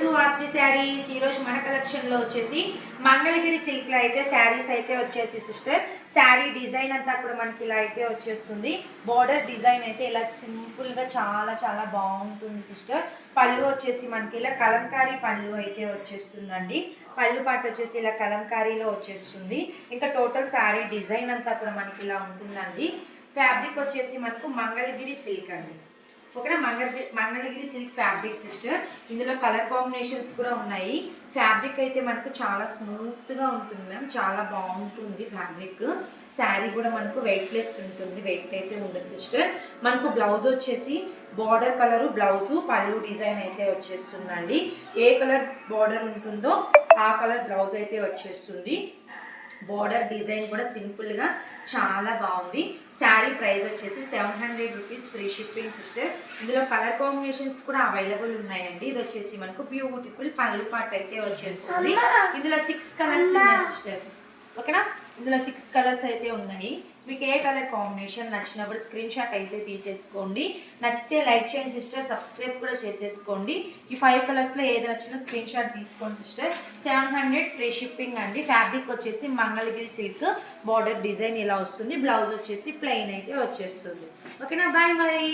Welcome to Vasvi saris. ఈరోజు మన కలెక్షన్లో వచ్చేసి మంగళగిరి సిల్క్లో అయితే శారీస్ అయితే వచ్చేసి సిస్టర్ శారీ డిజైన్ అంతా కూడా మనకి ఇలా అయితే వచ్చేస్తుంది. బార్డర్ డిజైన్ అయితే ఇలా సింపుల్గా చాలా చాలా బాగుంటుంది సిస్టర్. పళ్ళు వచ్చేసి మనకి ఇలా కలంకారీ పళ్ళు అయితే వచ్చేస్తుందండి. పళ్ళు పాటు వచ్చేసి ఇలా కలంకారీలో వచ్చేస్తుంది. ఇంకా టోటల్ శారీ డిజైన్ అంతా కూడా మనకి ఇలా ఉంటుందండి. ఫ్యాబ్రిక్ వచ్చేసి మనకు మంగళగిరి సిల్క్ అండి. ఓకేనా, మంగళగిరి సిల్క్ ఫ్యాబ్రిక్ సిస్టర్. ఇందులో కలర్ కాంబినేషన్స్ కూడా ఉన్నాయి. ఫ్యాబ్రిక్ అయితే మనకు చాలా స్మూత్గా ఉంటుంది మ్యామ్, చాలా బాగుంటుంది ఫ్యాబ్రిక్. శారీ కూడా మనకు వెయిట్లెస్ ఉంటుంది, వెయిట్ అయితే ఉండదు సిస్టర్. మనకు బ్లౌజ్ వచ్చేసి బార్డర్ కలరు బ్లౌజు, పళ్ళు డిజైన్ అయితే వచ్చేస్తుందండి. ఏ కలర్ బార్డర్ ఉంటుందో ఆ కలర్ బ్లౌజ్ అయితే వచ్చేస్తుంది. బార్డర్ డిజైన్ కూడా సింపుల్గా చాలా బాగుంది. శారీ ప్రైస్ వచ్చేసి 700 రూపీస్, ఫ్రీ షిప్పింగ్ సిస్టర్. ఇందులో కలర్ కాంబినేషన్స్ కూడా అవైలబుల్ ఉన్నాయండి. ఇది వచ్చేసి మనకు బ్యూటిఫుల్ పళ్ళు పాట అయితే వచ్చేస్తుంది. ఇందులో 6 కలర్స్ ఉన్నాయి సిస్టర్. ఓకేనా, ఇందులో 6 కలర్స్ అయితే ఉన్నాయి. మీకు ఏ కలర్ కాంబినేషన్ నచ్చినప్పుడు స్క్రీన్ షాట్ అయితే తీసేసుకోండి. నచ్చితే లైక్ చేయండి సిస్టర్, సబ్స్క్రైబ్ కూడా చేసేసుకోండి. ఈ 5 కలర్స్లో ఏది నచ్చినా స్క్రీన్ షాట్ తీసుకోండి సిస్టర్. 700 ఫ్రీ షిప్పింగ్ అండి. ఫ్యాబ్రిక్ వచ్చేసి మంగళగిరి సిల్క్, బార్డర్ డిజైన్ ఇలా వస్తుంది. బ్లౌజ్ వచ్చేసి ప్లెయిన్ అయితే వచ్చేస్తుంది. ఓకేనా, బాయ్ మరి.